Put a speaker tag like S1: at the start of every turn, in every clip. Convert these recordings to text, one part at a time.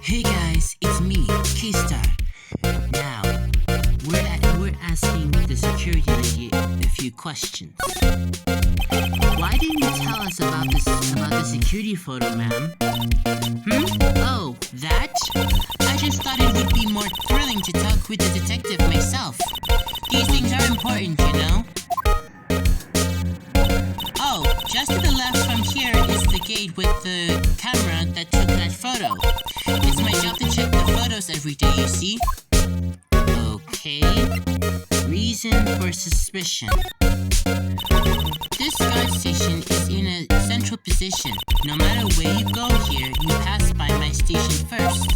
S1: Hey guys, it's me, K-Star. Now, we're asking the security lady a few questions. Why didn't you tell us about the security photo, ma'am? Oh, that? I just thought it would be more thrilling to talk with the detective myself. These things are important, you know? Oh, just to the left from here is the gate with the camera that took that photo. It's my job to check the photos every day, you see? Okay. Reason for suspicion. This guard station is in a central position. No matter where you go here, you pass by my station first.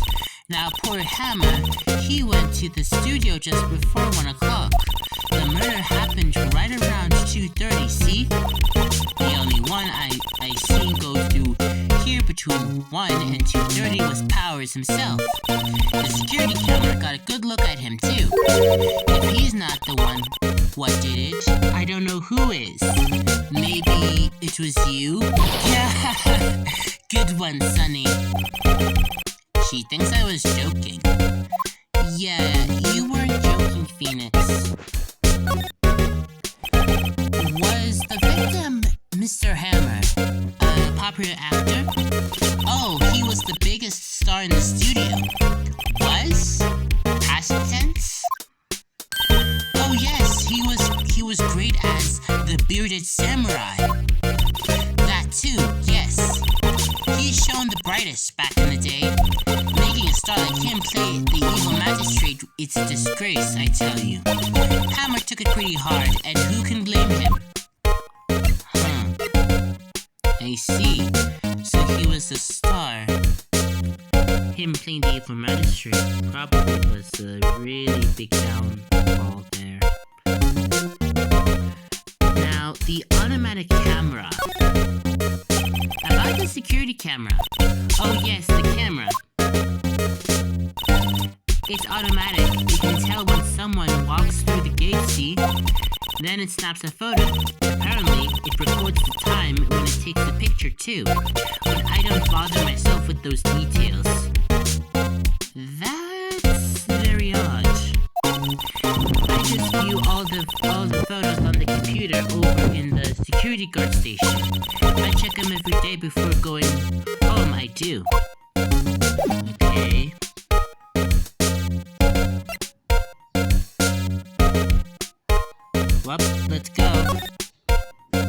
S1: Now, poor Hammer, he went to the studio just before 1 o'clock. The murder happened right around 2:30, see? The only one I seen go through here between 1 and 2:30 was Powers himself. The security camera got a good look at him too. If he's not the one, what did it? I don't know who is. Maybe it was you? Yeah, good one, Sonny. She thinks I was joking. Yeah, you weren't joking, Phoenix. Was the victim Mr. Hammer a popular actor? Oh, he was the biggest star in the studio. Was? Past tense? Oh yes, he was great as the bearded samurai. That too, yes. He's shown the brightest back in the day. Making a star like him play the evil magistrate, it's a disgrace, I tell you. Hammer took it pretty hard, and who can blame him? I see. So he was a star. Him playing the evil magistrate probably was a really big downfall there. Now, the automatic camera. About the security camera. Oh yes, the camera. It's automatic. You can tell when someone walks through the gate, see? Then it snaps a photo. Apparently, it records the time when it takes the picture too. But I don't bother myself with those details. That's very odd. I just view all the photos on the computer over in the security guard station. I check them every day before going home, I do. Okay. Well, let's go to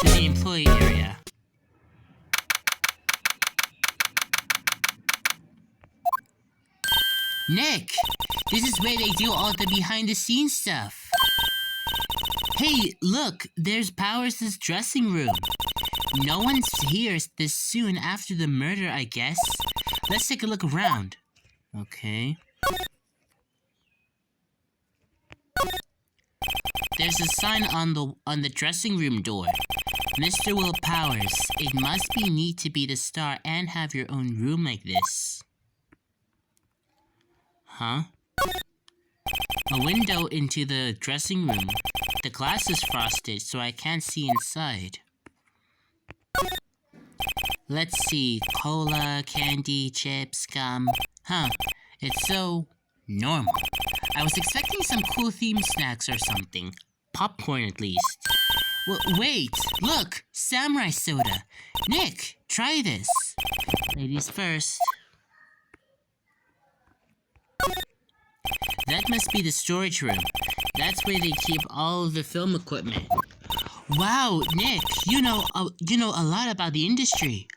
S1: the employee area. Nick! This is where they do all the behind-the-scenes stuff. Hey, look! There's Powers' dressing room. No one's here this soon after the murder, I guess. Let's take a look around. Okay. There's a sign on the dressing room door. Mr. Will Powers, it must be neat to be the star and have your own room like this. Huh? A window into the dressing room. The glass is frosted, so I can't see inside. Let's see. Cola, candy, chips, gum. Huh. It's so normal. I was expecting some cool themed snacks or something. Popcorn, at least. Well, wait! Look! Samurai soda! Nick, try this! Ladies first. That must be the storage room. That's where they keep all of the film equipment. Wow, Nick, you know a lot about the industry.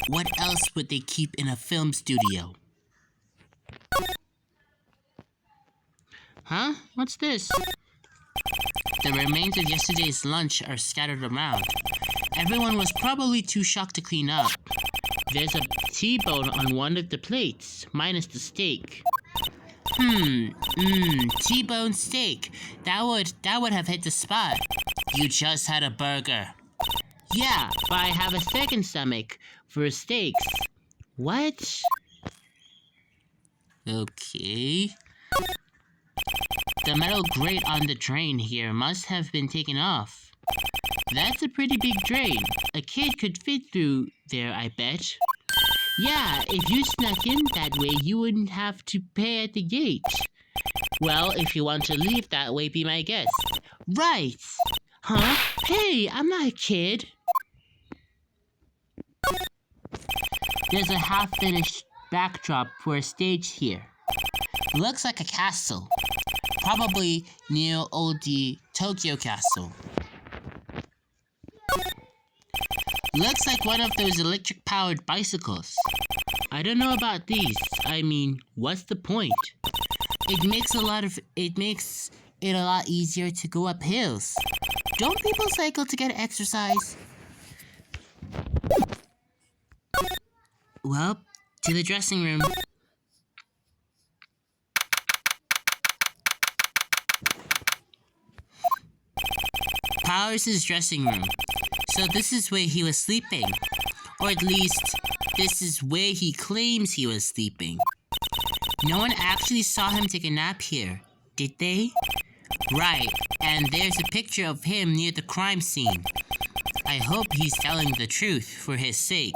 S1: What else would they keep in a film studio? Huh? What's this? The remains of yesterday's lunch are scattered around. Everyone was probably too shocked to clean up. There's a T-bone on one of the plates, minus the steak. T-bone steak. That would have hit the spot. You just had a burger. Yeah, but I have a second stomach for steaks. What? Okay. The metal grate on the drain here must have been taken off. That's a pretty big drain. A kid could fit through there, I bet. Yeah, if you snuck in that way, you wouldn't have to pay at the gate. Well, if you want to leave that way, be my guest. Right! Huh? Hey, I'm not a kid. There's a half-finished backdrop for a stage here. Looks like a castle. Probably near old Tokyo Castle. Looks like one of those electric-powered bicycles. I don't know about these. I mean, what's the point? It makes it a lot easier to go up hills. Don't people cycle to get exercise? Well, to the dressing room. Powers' dressing room. So this is where he was sleeping. Or at least, this is where he claims he was sleeping. No one actually saw him take a nap here, did they? Right, and there's a picture of him near the crime scene. I hope he's telling the truth for his sake.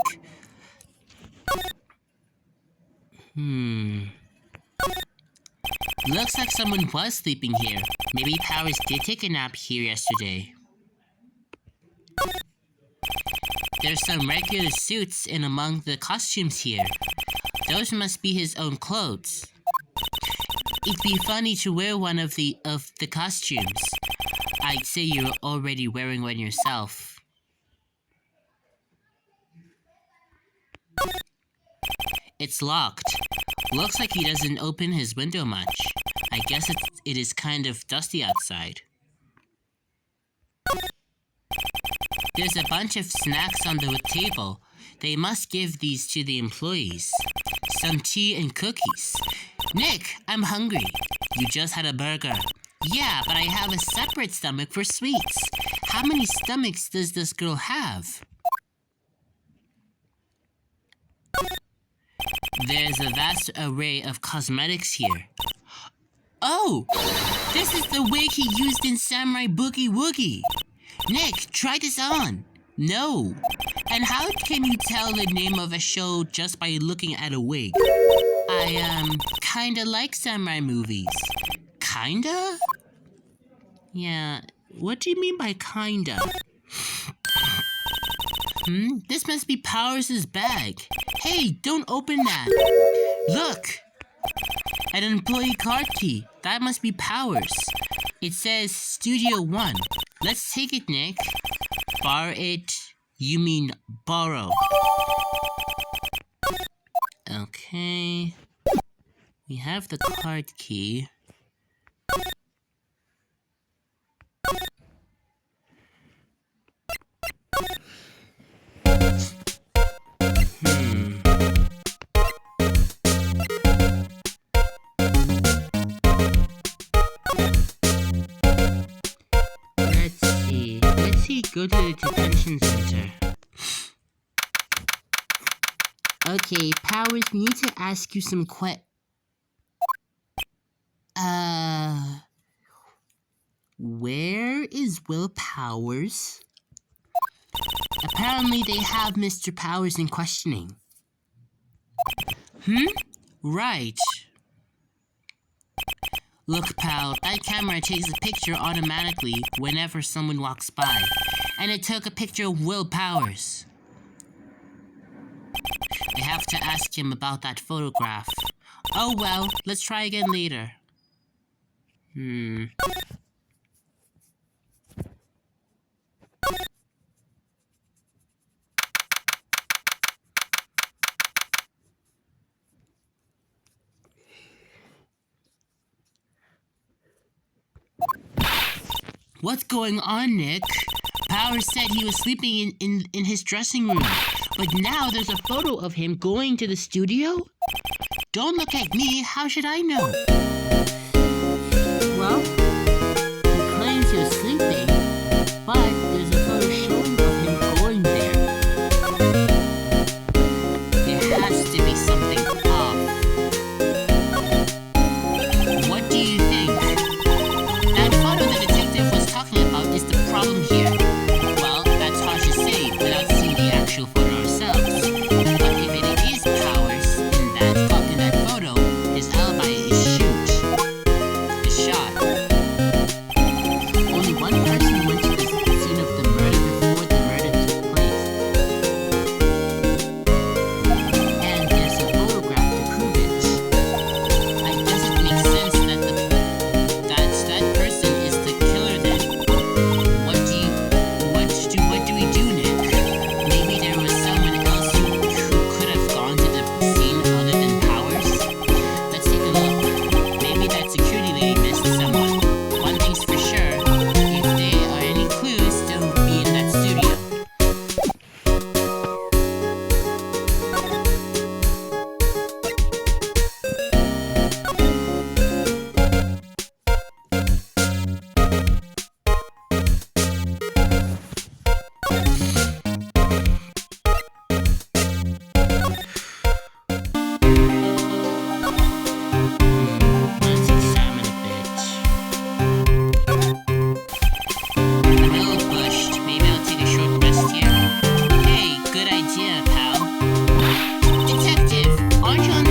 S1: Looks like someone was sleeping here. Maybe Powers did take a nap here yesterday. There's some regular suits in among the costumes here. Those must be his own clothes. It'd be funny to wear one of the costumes. I'd say you're already wearing one yourself. It's locked. Looks like he doesn't open his window much. I guess it is kind of dusty outside. There's a bunch of snacks on the table. They must give these to the employees. Some tea and cookies. Nick, I'm hungry. You just had a burger. Yeah, but I have a separate stomach for sweets. How many stomachs does this girl have? There's a vast array of cosmetics here. Oh! This is the wig he used in Samurai Boogie Woogie. Nick, try this on. No. And how can you tell the name of a show just by looking at a wig? I, kinda like samurai movies. Kinda? Yeah, what do you mean by kinda? This must be Powers' bag. Hey, don't open that. Look! An employee card key. That must be Powers. It says Studio 1. Let's take it, Nick. Borrow it. You mean borrow. Okay. We have the card key. Go to the detention center. Okay, Powers, we need to ask you some where is Will Powers? Apparently they have Mr. Powers in questioning. Right. Look, pal, that camera takes a picture automatically whenever someone walks by. And it took a picture of Will Powers. I have to ask him about that photograph. Oh well, let's try again later. What's going on, Nick? Powers said he was sleeping in his dressing room, but now there's a photo of him going to the studio? Don't look at me, how should I know? Well, he claims he was sleeping, but there's a photo showing of him going there. There has to be something off. What do you think? That photo the detective was talking about is the problem here. Well, that's hard to say without seeing the actual photo ourselves. But if it is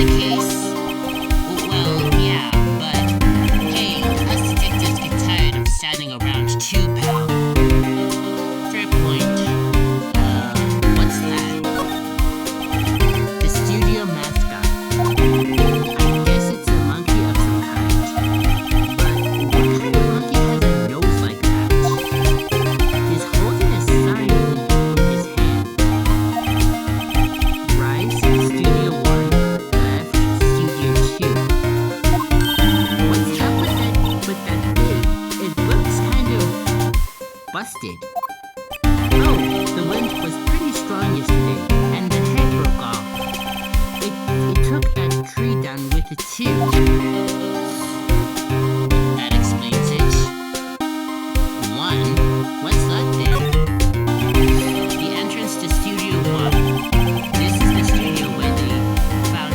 S1: the case? Well, yeah, but hey, us detectives get tired of standing around too, pal. Fair point. What's that? The studio mascot. I guess it's a monkey of some kind. But what kind of monkey has a nose like that? He's holding a sign in his hand. Rise, Studio 1, left, Studio 2. What's up with that thing? It looks kind of busted. Oh, the wind was pretty strong yesterday, and the head broke off. It took that tree down with it too. That explains it. One, what's that there? The entrance to Studio 1. This is the studio where they found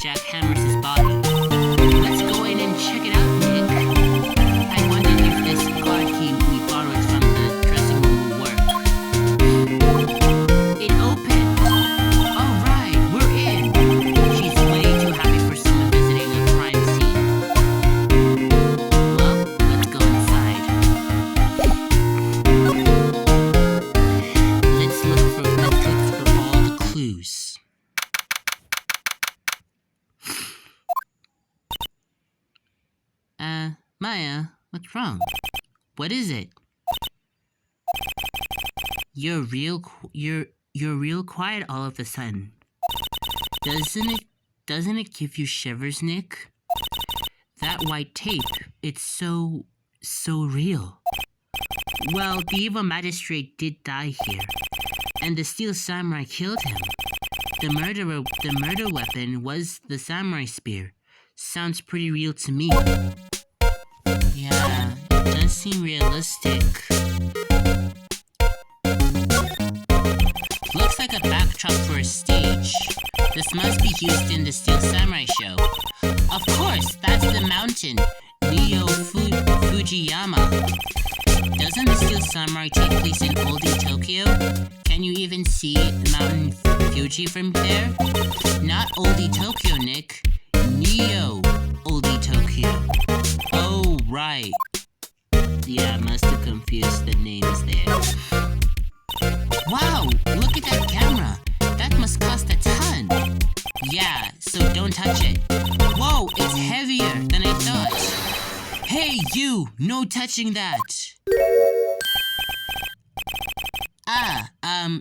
S1: Jack Hammer's body. Let's go in and check it out, Nick. I wonder if this card key we borrowed from the dressing room will work. It opened. Alright, we're in. She's way too happy for someone visiting a crime scene. Well, let's go inside. Let's look for all the clues. Maya, what's wrong? What is it? You're real quiet all of a sudden. Doesn't it give you shivers, Nick? That white tape, it's so real. Well, the evil magistrate did die here, and the steel samurai killed him. The murder weapon was the samurai spear. Sounds pretty real to me. Yeah, it does seem realistic. Looks like a backdrop for a stage. This must be used in the Steel Samurai show. Of course, that's the mountain, Neo Fujiyama. Doesn't the Steel Samurai take place in oldie Tokyo? Can you even see Mountain Fuji from there? Not oldie Tokyo, Nick. Neo oldie Tokyo. Oh, right. Yeah, must have confused the names there. Wow, look at that camera. That must cost a ton. Yeah, so don't touch it. Whoa, it's heavier than I thought. Hey, you! No touching that!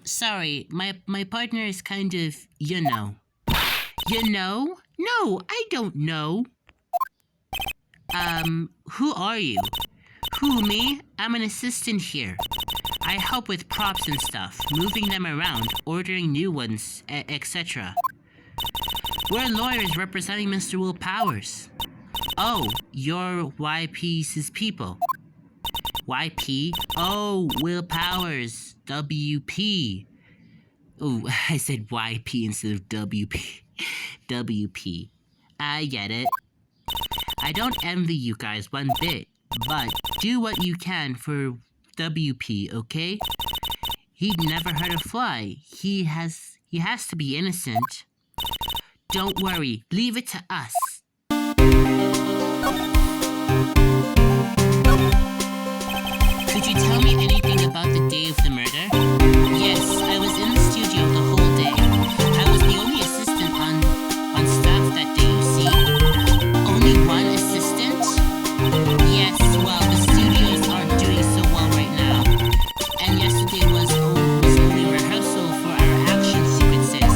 S1: Sorry. My partner is kind of, you know. You know? No, I don't know. Who are you? Who, me? I'm an assistant here. I help with props and stuff, moving them around, ordering new ones, etc. We're lawyers representing Mr. Will Powers. Oh, you're YP's people. YP? Oh, Will Powers. WP. Oh, I said YP instead of WP. WP. I get it. I don't envy you guys one bit, but do what you can for WP, okay? He'd never hurt a fly. He has to be innocent. Don't worry, leave it to us. Could you tell me anything about the day of the murder? Yes, I was in the studio the whole day. I was the only assistant on staff that day, you see. Only one assistant? Yes, well, the studios aren't doing so well right now. And yesterday was only rehearsal for our action sequences.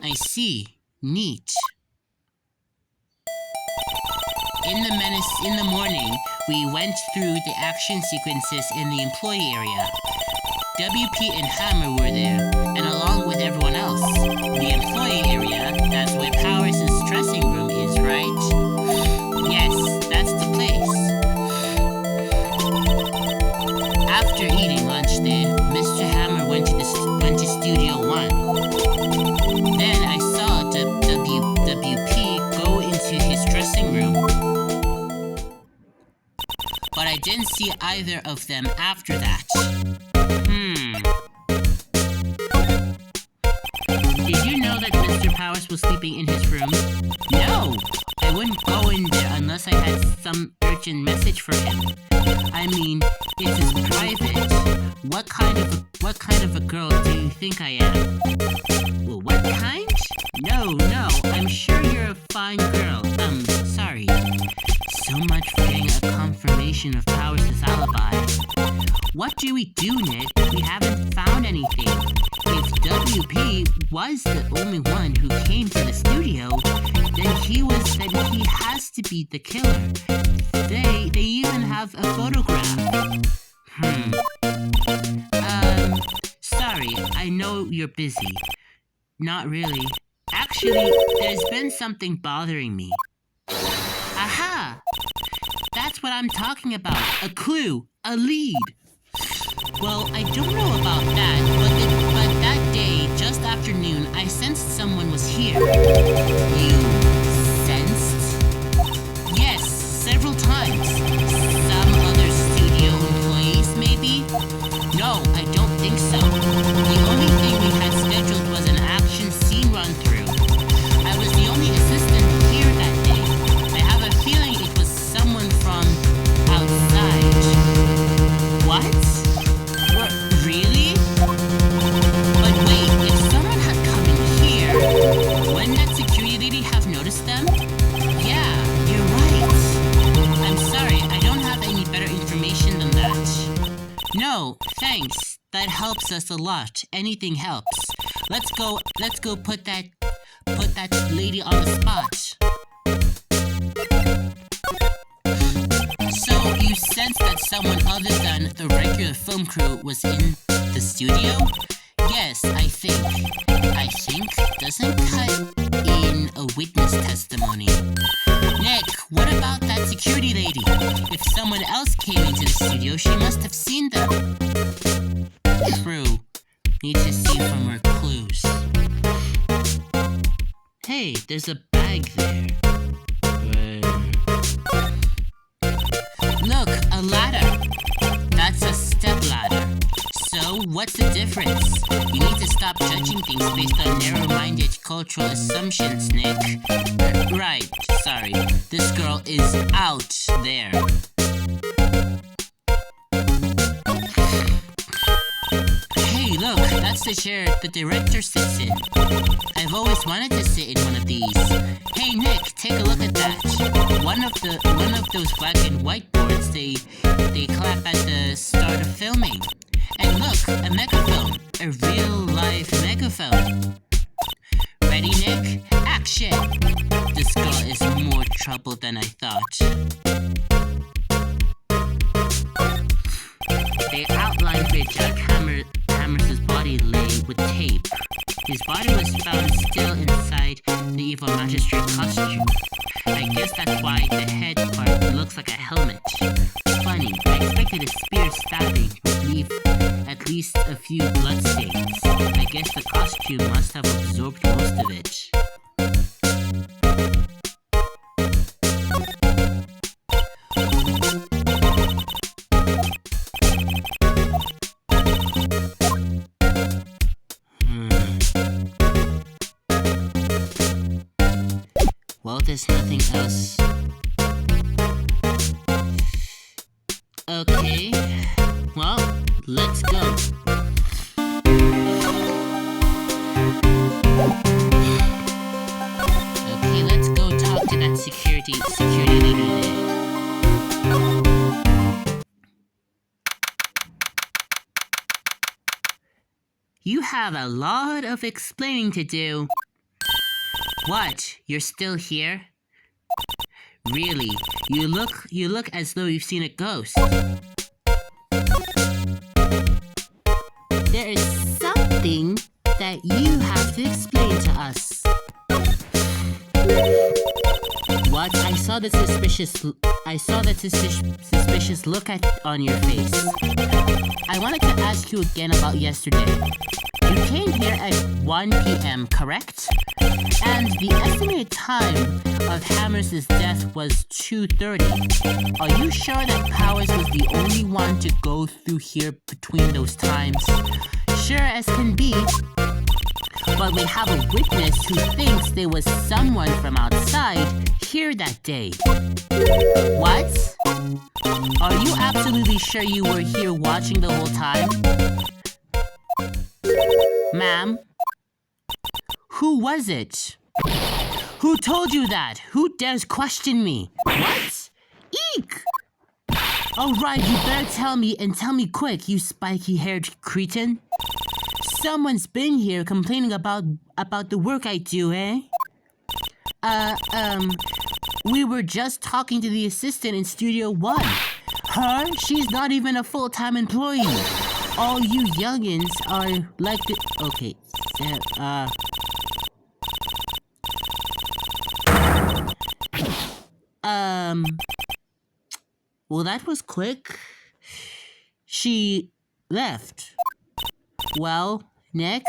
S1: I see. Neat. In the morning, we went through the action sequences in the employee area. WP and Hammer were there, and along with everyone else. The employee area, that's where Powers' dressing room is, right? Yes, that's the place. After eating lunch there, Mr. Hammer went to Studio 1. Then I saw WP go into his dressing room. But I didn't see either of them after that. Did you know know that Mr. Powers was sleeping in his room? No! I wouldn't go in there unless I had some urgent message for him. I mean, it's his private. What kind of a girl do you think I am? Well, what kind? No, I'm sure you're a fine girl. Sorry. So much for getting a confirmation of Powers' alibi. What do we do, Nick? We haven't found anything. If WP was the only one who came to the studio, then he has to be the killer. They even have a photograph. Sorry, I know you're busy. Not really. Actually, there's been something bothering me. Aha! That's what I'm talking about. A clue. A lead. Well, I don't know about that, but that day, just after noon, I sensed someone was here. You sensed? Yes, several times. Some other studio employees, maybe? No, I don't think so. The only thing we had scheduled was an action scene run-through. I was the only assistant here that day. I have a feeling it was someone from outside. What? Really? But wait, if someone had come in here, wouldn't that security lady have noticed them? Yeah, you're right. I'm sorry, I don't have any better information than that. No, thanks. That helps us a lot. Anything helps. Let's go put that lady on the spot. So you sense that someone other than the regular film crew was in the studio? Yes, I think doesn't cut in a witness testimony. Nick, what about that security lady? If someone else came into the studio, she must have seen them. True. Need to see for more clues. Hey, there's a bag there. Look, a ladder. That's a step ladder. So, what's the difference? You need to stop judging things based on narrow-minded cultural assumptions, Nick. Right, sorry. This girl is out there. Hey, look, that's the chair the director sits in. I've always wanted to sit in one of these. Hey, Nick, take a look at that. One of those black and white boards they clap at the start of filming. And look, a megaphone. A real-life megaphone. Ready, Nick? Action! This girl is more trouble than I thought. They outlined where Jack Hammers' body lay with tape. His body was found still inside the evil magistrate costume. I guess that's why the head part looks like a helmet. Funny, I expected a spear stabbing would leave at least a few bloodstains. I guess the costume must have absorbed most of it. Well, there's nothing else. Okay. Well, let's go. Okay, let's go talk to that security leader there. You have a lot of explaining to do. What? You're still here? Really? You look as though you've seen a ghost. There is something that you have to explain to us. What? I saw that suspicious look on your face. I wanted to ask you again about yesterday. You came here at 1 p.m., correct? And the estimated time of Hammers' death was 2:30. Are you sure that Powers was the only one to go through here between those times? Sure as can be. but we have a witness who thinks there was someone from outside here that day. What? Are you absolutely sure you were here watching the whole time? Ma'am? Who was it? Who told you that? Who dares question me? What? Eek! All right, you better tell me, and tell me quick, you spiky-haired cretin. Someone's been here complaining about the work I do, eh? We were just talking to the assistant in Studio 1. Her? She's not even a full-time employee. All you youngins are like the... Okay, well, that was quick. She left. Well, Nick,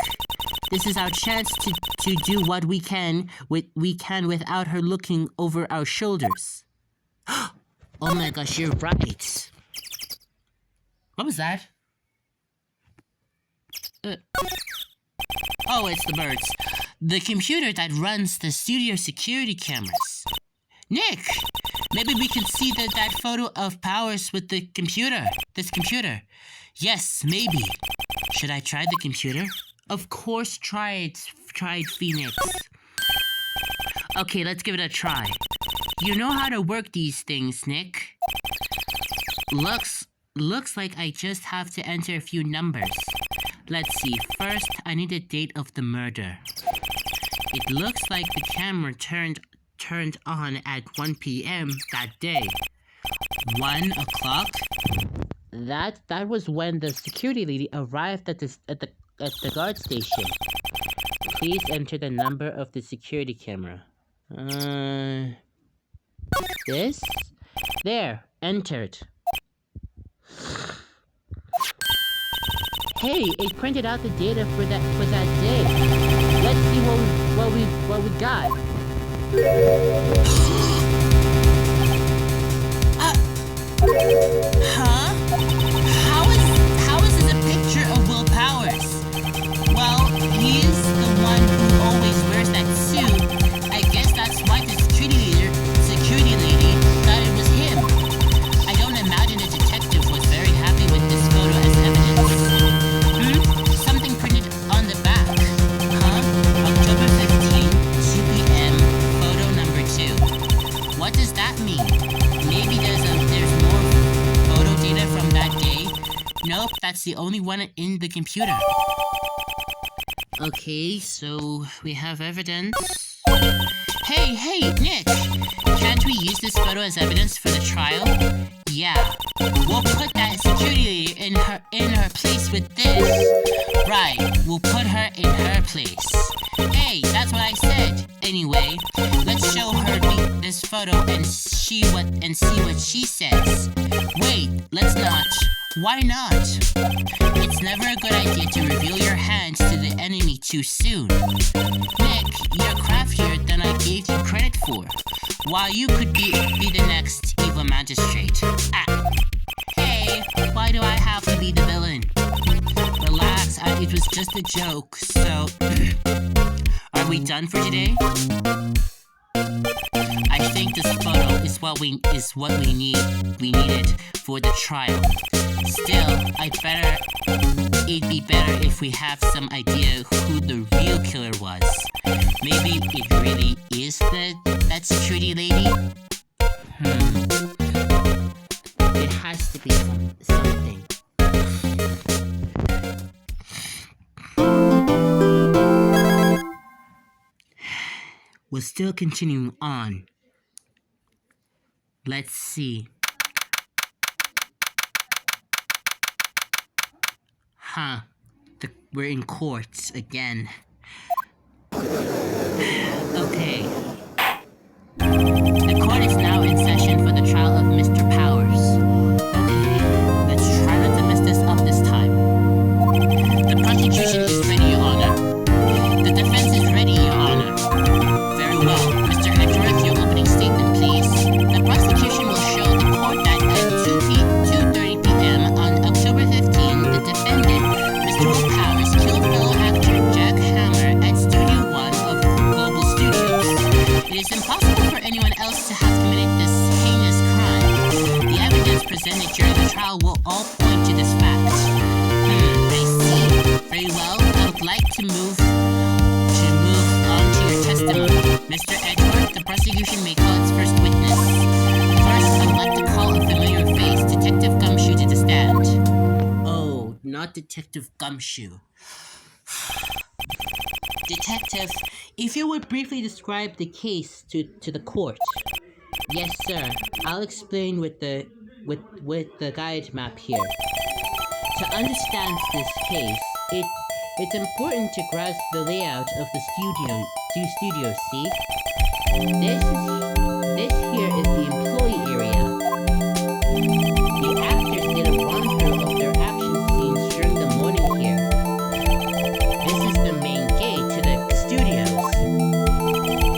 S1: this is our chance to do what we can without her looking over our shoulders. Oh my gosh, you're right. What was that? Oh, it's the birds. The computer that runs the studio security cameras. Nick, maybe we can see that photo of Powers with the computer. This computer. Yes, maybe. Should I try the computer? Of course, tried Phoenix. Okay, let's give it a try. You know how to work these things, Nick. Looks like I just have to enter a few numbers. Let's see. First, I need the date of the murder. It looks like the camera turned on at 1 p.m. that day. 1 o'clock? That was when the security lady arrived at the guard station. Please enter the number of the security camera. This? There, entered. Hey, it printed out the data for that day. Let's see what we got. Huh? How is this a picture of Will Powers? Well, he is the one who always wears that suit. I guess that's why the security lady thought it was him. I don't imagine the detective was very happy with this photo as evidence. Something printed on the back. Huh? October 15, 2 p.m., photo number 2. What does that mean? Maybe there's more photo data from that day. Nope, that's the only one in the computer. Okay, so we have evidence. Hey, Nick! Can't we use this photo as evidence for the trial? Yeah. We'll put that security lady in her place with this. Right, we'll put her in her place. Hey, that's what I said. Anyway, let's show her this photo and see what she says. Wait, let's not. Why not? It's never a good idea to reveal your hands to the enemy too soon. Nick, you're craftier than I gave you credit for. While you could be the next evil magistrate. Hey, why do I have to be the villain? Relax, it was just a joke, so... Are we done for today? I think this photo is what we needed for the trial. Still, it'd be better if we have some idea who the real killer was. Maybe it really is that security lady? It has to be something. We're still continuing on. Let's see. We're in court again. Okay. The court is now in session for the trial of Mr. Powers. Okay, let's try not to mess this up this time. The prosecution is ready, Your Honor. The defense is ready, Your Honor. Very well. Mr. Hectoreth, your opening statement, please. The prosecution will show the court that at 2:30 p.m. on October 15, the defendant, Mr. Will Powers, killed fellow actor Jack Ham signature, the trial will all point to this fact. I see. Very well. I would like to move on to your testimony. Mr. Edward, the prosecution may call its first witness. First, I would like to call a familiar face, Detective Gumshoe, to the stand. Oh, not Detective Gumshoe. Detective, if you would briefly describe the case to the court. Yes, sir. I'll explain with the guide map here. To understand this case, it's important to grasp the layout of the studio. See? This here is the employee area. The actors did a run-through of their action scenes during the morning here. This is the main gate to the studios.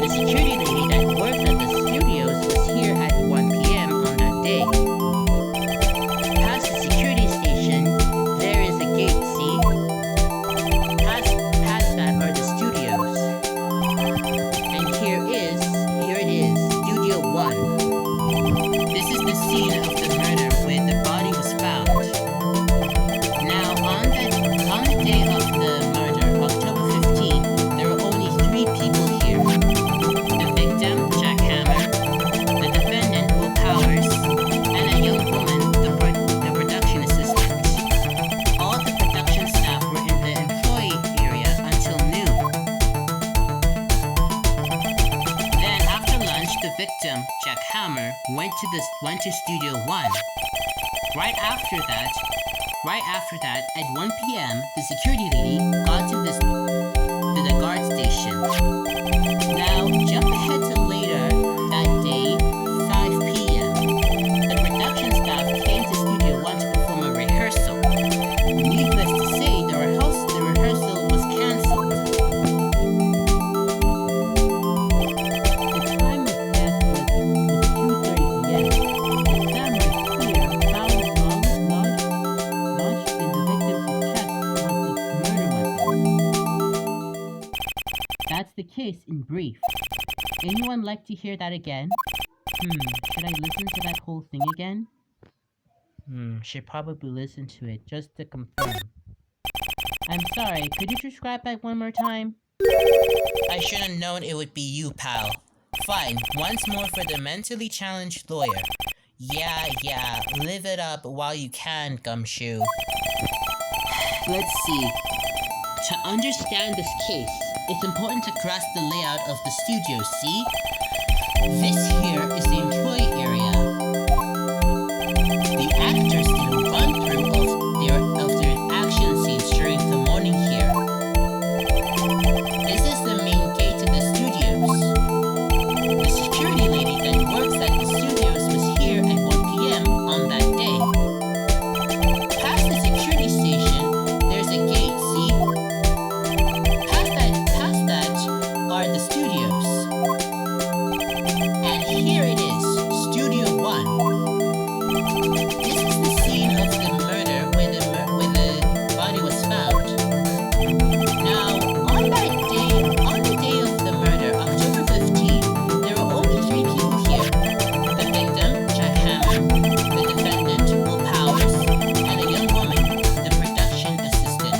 S1: The security lady that worked at the studios was here at 1 p.m. on that day. Past the security station, there is a gate, see? Past that are the studios. And here it is, Studio 1. This is the scene of the murder where the body was found. Now, on the day of the murder, October 15, there were only 3 people here. The victim, Jack Hammer, the defendant, Will Powers, and a young woman, the production assistant. All the production staff were in the employee area until noon. Then, after lunch, the victim, Jack Hammer, went to Studio 1. Right after that, at 1 p.m., the security lady got to the guard station. Now, jump ahead to later that day, 5 p.m. The production staff came to Studio 1 to perform a rehearsal. Needless to say, the rehearsal was cancelled. The time of death was 2:30 p.m. The camera here found lodged in the victim's chest was the murder weapon. That's the case in brief. Anyone like to hear that again? Should I listen to that whole thing again? Should probably listen to it just to confirm. I'm sorry, could you describe that one more time? I should have known it would be you, pal. Fine, once more for the mentally challenged lawyer. Yeah, live it up while you can, Gumshoe. Let's see. To understand this case, it's important to grasp the layout of the studio, see? This here is the employee area. The actors did a run-through of their action scenes during the morning here. This is the main gate to the studios. The security lady that works at the studios was here at 1 p.m. on that day. Past the security station, there's a gate, see? Past that are the studios. And here it is, Studio 1. This is the scene of the murder where the body was found. Now, on the day of the murder, October 15, there were only 3 people here. The victim, Jack Hammer, the defendant, Will Powers, and a young woman, the production assistant.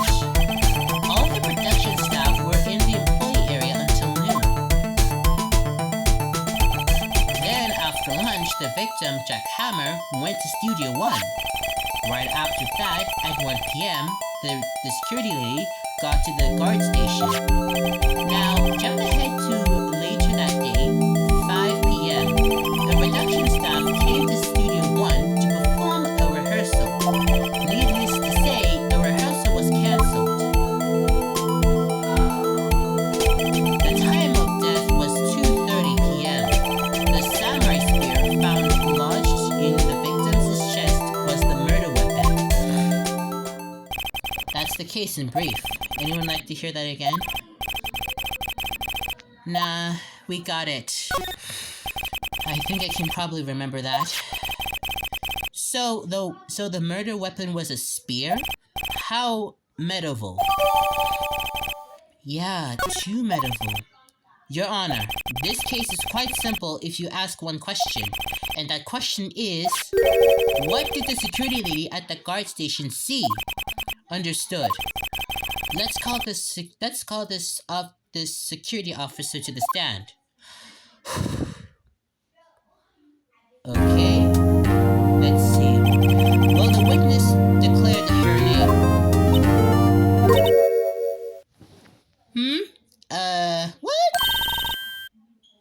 S1: All the production staff were in the employee area until noon. Then, after lunch, the victim, Jack Hammer, went to Studio 1. Right after that, at 1 p.m., the security lady got to the guard station. Now, jump ahead to later that day, 5 p.m. The production staff came to Studio 1 to perform a rehearsal. Needless to say, the rehearsal was cancelled. The time of death was 2:30 p.m. The samurai spear found lodged in the victim's chest was the murder weapon. That's the case in brief. Anyone like to hear that again? Nah, we got it. I think I can probably remember that. So the murder weapon was a spear? How medieval. Yeah, too medieval. Your Honor, this case is quite simple if you ask one question. And that question is, what did the security lady at the guard station see? Understood. Let's call this security officer to the stand. Okay. Let's see. Will the witness declare her name? What?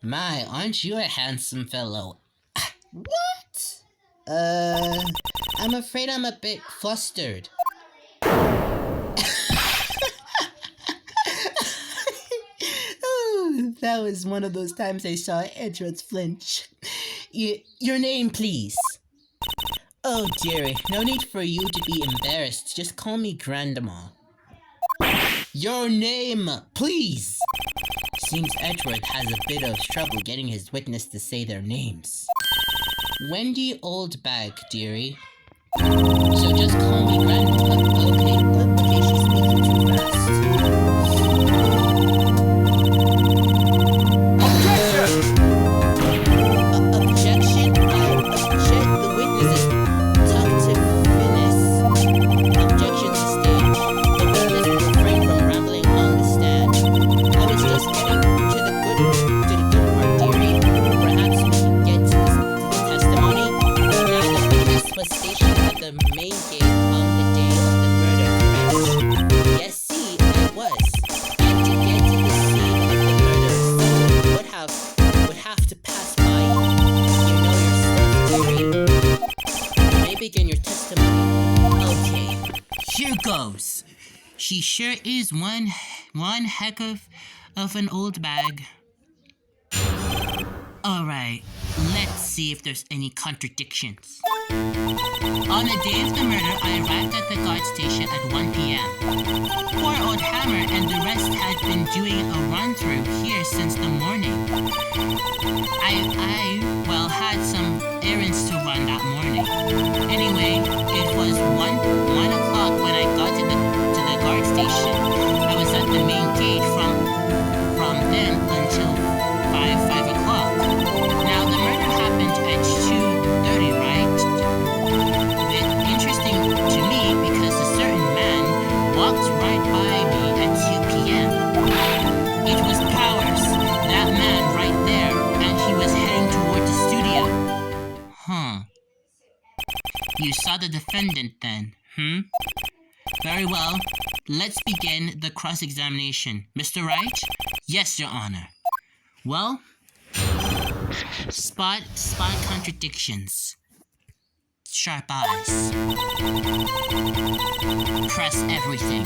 S1: My, aren't you a handsome fellow? What? I'm afraid I'm a bit flustered. Oh, that was one of those times I saw Edward's flinch. Your name, please. Oh, dearie, no need for you to be embarrassed. Just call me Grandma. Your name, please. Seems Edward has a bit of trouble getting his witness to say their names. Wendy Oldbag, dearie. So just call me Grandma. Okay, she's speaking too fast. Objection! The witness is Dr. Finnis. Objection sustained. The witness will refrain from rambling on the stand. I was just getting to the good part, dearie. Perhaps we can get to the testimony. Now the witness was stationed at the main gate on the day of the murder, correct? Yes, see, I was. And to get to the scene of the murder, someone would have to pass by. You know your stuff, dearie. You may begin your testimony. Okay, here goes. She sure is one heck of an old bag. Alright, let's see if there's any contradictions. On the day of the murder, I arrived at the guard station at 1 p.m. Poor old Hammer and the rest had been doing a run-through here since the morning. I had some errands to run that morning. Anyway, it was 1 o'clock when I got to the guard station. I was at the main gate from then until 5 o'clock. Now, the murder happened at 2:30, right? Interesting to me because a certain man walked right by me at 2 p.m. It was Powers, that man right there, and he was heading toward the studio. Huh. You saw the defendant then, Very well. Let's begin the cross-examination. Mr. Wright? Yes, Your Honor. Well, spot contradictions. Sharp eyes. Press everything.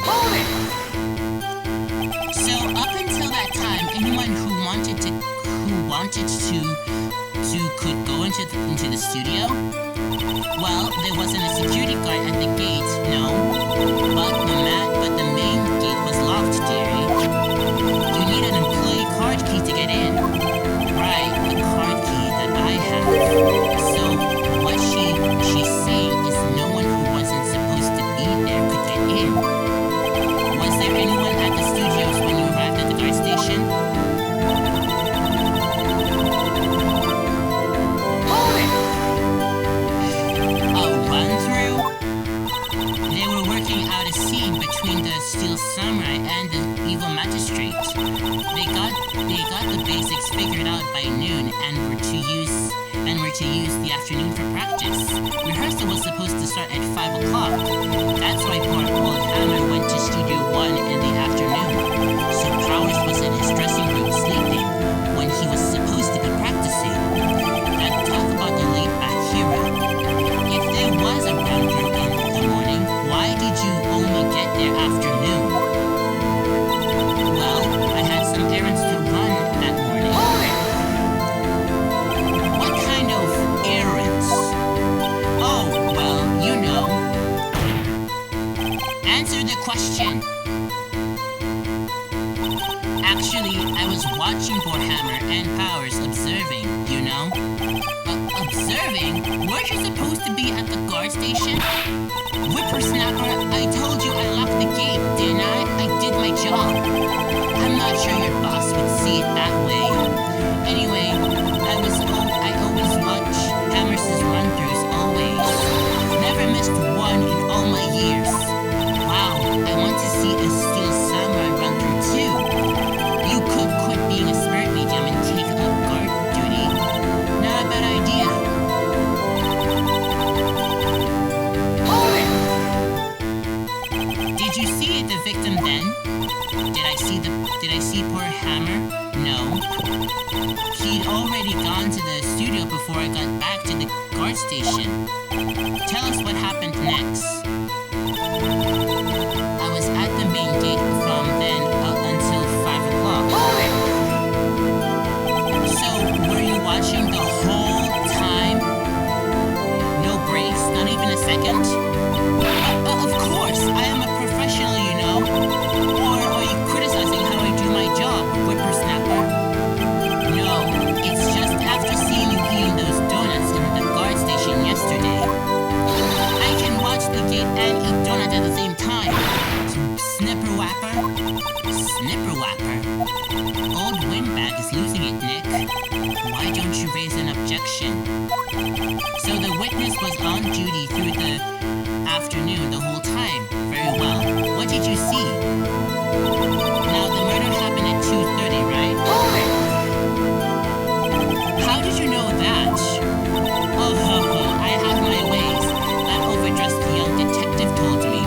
S1: So up until that time, anyone who wanted to could go into the studio? Well, there wasn't a security guard at the gate, no. But the main gate was locked, dearie. You need an employee card key to get in. Right, the card key that I have. So what she's saying is no one who wasn't supposed to be there could get in. Was there anyone at the studios when you arrived at the guard station? Between the Steel Samurai and the Evil Magistrate. They got the basics figured out by noon and were to use the afternoon for practice. Rehearsal was supposed to start at 5 o'clock. That's why poor old Hammer went to Studio 1 in the afternoon. So Powers was in his dressing room sleeping when he was supposed to be practicing. Now talk about the laid-back hero. If there was a run-through in the morning, why did you only get there afternoon? Well, I had some errands to run that morning. What kind of errands? Oh, well, you know. Answer the question. Actually, I was watching poor Hammer and Powers observing, you know. Observing? Weren't you supposed to be at the guard station? Whippersnapper, I told you I locked the gate, didn't I? I did my job. I'm not sure your boss would see it that way. No. He'd already gone to the studio before I got back to the guard station. Tell us what happened next. I was at the main gate from then until 5 o'clock. So, were you watching the whole time? No breaks, not even a second? Of course, I am a professional, you know. Or are you criticizing how I do my job, whippersnapper? No, it's just after seeing you eating those donuts in the guard station yesterday. I can watch the gate and eat donuts at the same time. Snipper whapper? Snipper whapper? Old windbag is losing it, Nick. Why don't you raise an objection? So the witness was on duty through the afternoon the whole time. Very well. What did you see? Now, the murder happened at 2:30, right? How did you know that? Oh, ho, ho, I have my ways. That overdressed young detective told me.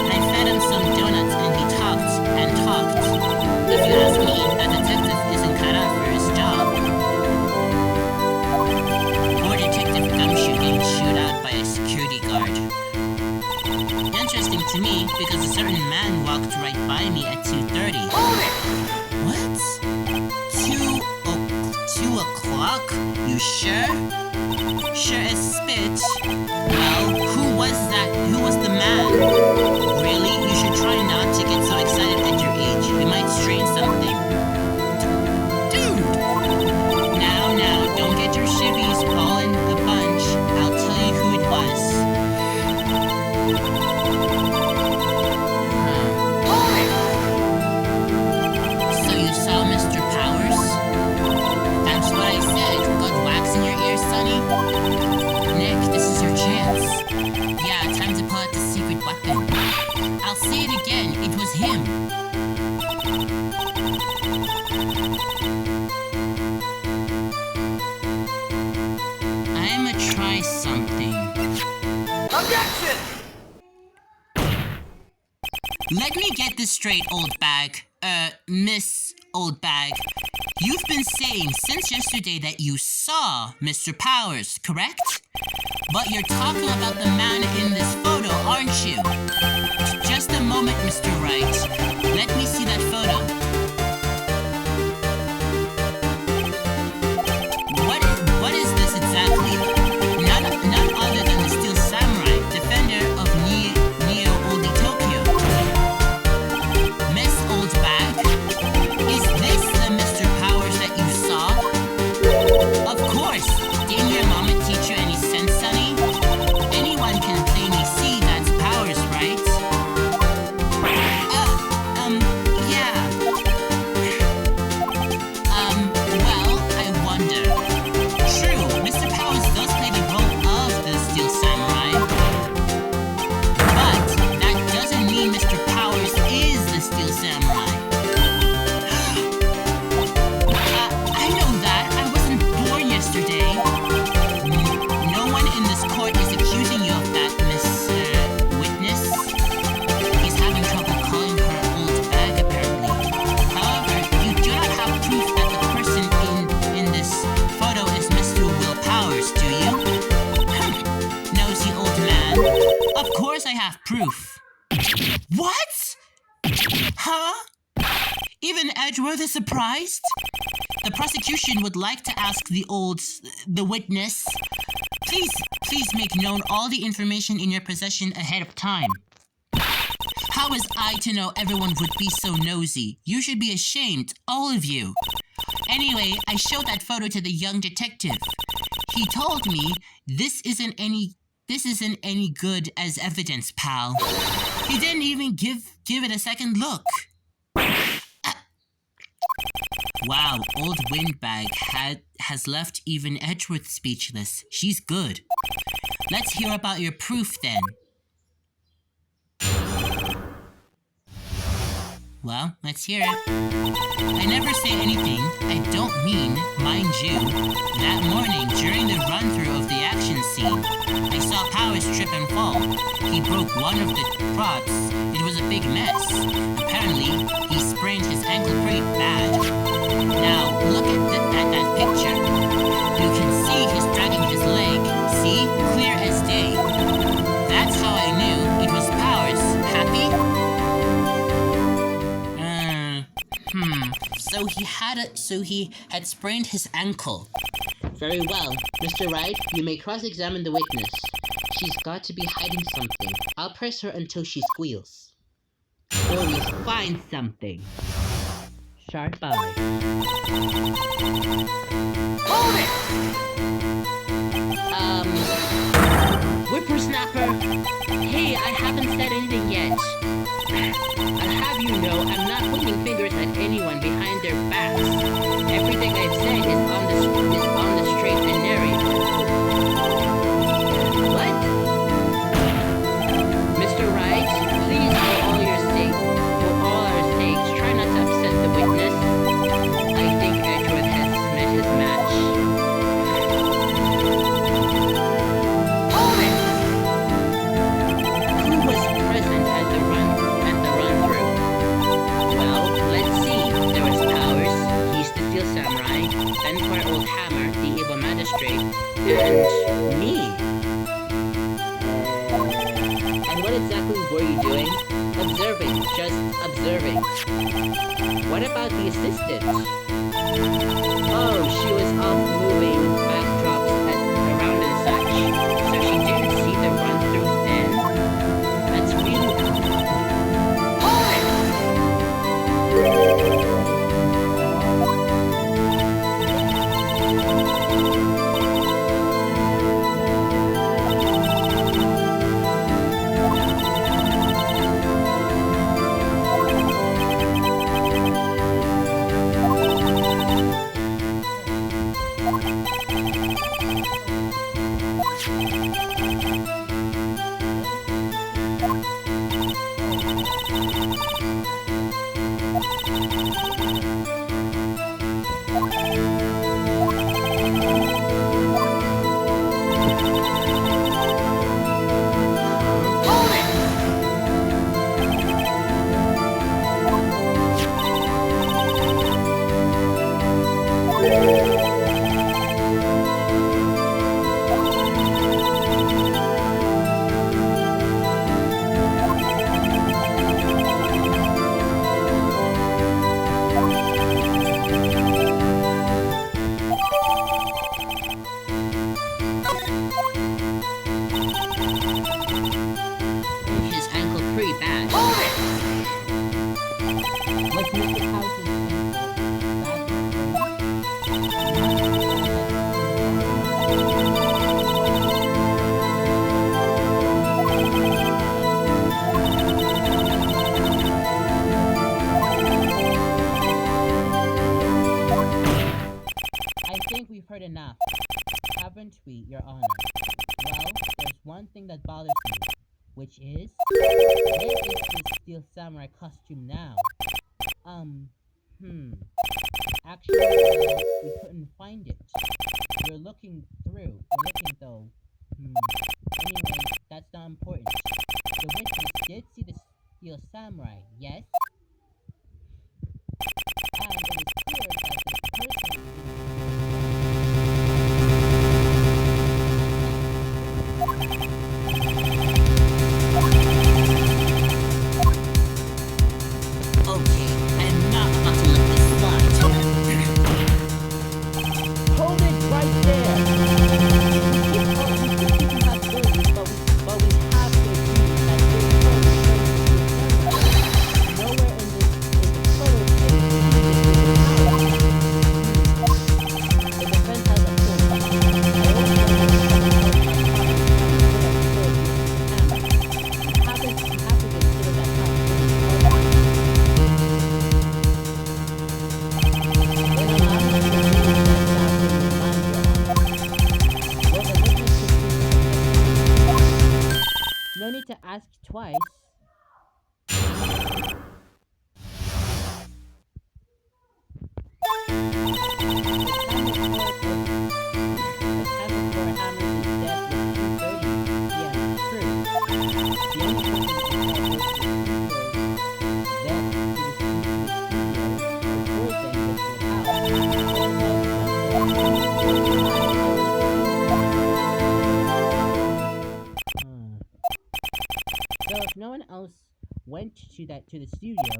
S1: I fed him some donuts and he talked and talked. If you ask me, a detective isn't cut out for his job. Poor Detective Gumshoe getting chewed out by a security guard. Interesting to me because a certain man walked right by me at 2:30. What? 2 o'clock? You sure? Sure as spit. Well, who was that? Who was the man? Really? You should try not to get so excited at your age. You might strain something. Dude! Now, don't get your shivvies all in a bunch. I'll tell you who it was. So you saw Mr. Powers? That's what I said. Got wax in your ears, Sonny? Nick, this is your chance. Yeah, time to pull out the secret weapon. I'll say it again. It was him. I'ma try something.
S2: Objection!
S1: Let me get this straight, old bag. Miss Old Bag. You've been saying since yesterday that you saw Mr. Powers, correct? But you're talking about the man in this photo, aren't you? Just a moment, Mr. Wright. Let me see that photo. What is this exactly? None other than the Steel Samurai, defender of Neo Oldie Tokyo. Miss Old Bag, is this the Mr. Powers that you saw? Of course. Didn't your mama teach you any sense, Sonny? Anyone can plainly see that's Powers, right? Yeah. Well, I wonder. True, Mr. Powers does play the role of the Steel Samurai. But that doesn't mean Mr. Powers is the Steel Samurai. I know that. I wasn't born yesterday. No one in this court is accusing you of that, Miss Witness. He's having trouble calling her old bag, apparently. However, you do not have proof that the person in this photo is Mr. Will Powers, do you? Nosy old man. Of course I have proof. What? Huh? Even Edgeworth is surprised? The prosecution would like to ask the witness. Please make known all the information in your possession ahead of time. How was I to know everyone would be so nosy? You should be ashamed, all of you. Anyway, I showed that photo to the young detective. He told me this isn't any good as evidence, pal. He didn't even give it a second look. Wow, old Windbag has left even Edgeworth speechless. She's good. Let's hear about your proof then. Well, let's hear it. I never say anything. I don't mean, mind you. That morning, during the run-through of the action scene, I saw Powers trip and fall. He broke one of the props. It was a a big mess. Apparently, he sprained his ankle pretty bad. Now, look at that picture. You can see he's dragging his leg. See? Clear as day. That's how I knew it was Powers. Happy? So he had sprained his ankle. Very well. Mr. Wright, you may cross-examine the witness. She's got to be hiding something. I'll press her until she squeals. Or we find something. Sharp eye.
S2: Hold it!
S1: Whippersnapper! Hey, I haven't said anything yet. I'll have you know I'm not pointing fingers at anyone behind their backs. Everything I've said is on the straight and narrow. What? Mr. Wright, please for all our sakes, try not to upset the witness. I think Edgeworth has met his match.
S2: Hold it!
S1: Who was present at the run-through? Well, let's see. There was Powers, he's the Steel Samurai, then poor old Hammer, the evil magistrate, and me. And what exactly were you doing? Observing, just observing. What about the assistant? Oh, she was off moving backdrops around and such, so she didn't see the run-through then? That's really cool.
S2: Hold it!
S1: His ankle pretty bad.
S2: Hold it!
S1: Was Mr. House's I think we've heard enough, haven't we, Your Honor? Well, there's one thing that bothers me, which is, where is this Steel Samurai costume now? Actually, we couldn't find it. We're looking though. Anyway, that's not important. The witness did see the Steel Samurai, yes? And it is clear that this person Okay, I'm not about to let this slide. Hold it right there! We keep possibilities, but we have to agree that this photo shows nowhere in the photo the defense has a full No need to ask twice. The went to the studio,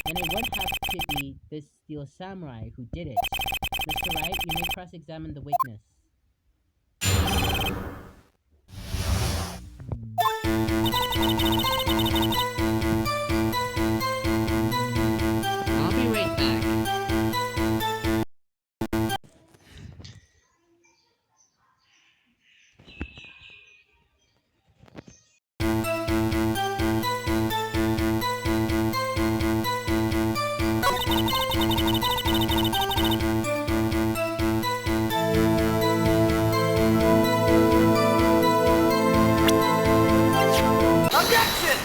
S1: then it would have to be this steel samurai who did it. Mr. Wright, you may cross-examine the witness. I'll be right back.
S2: Objection!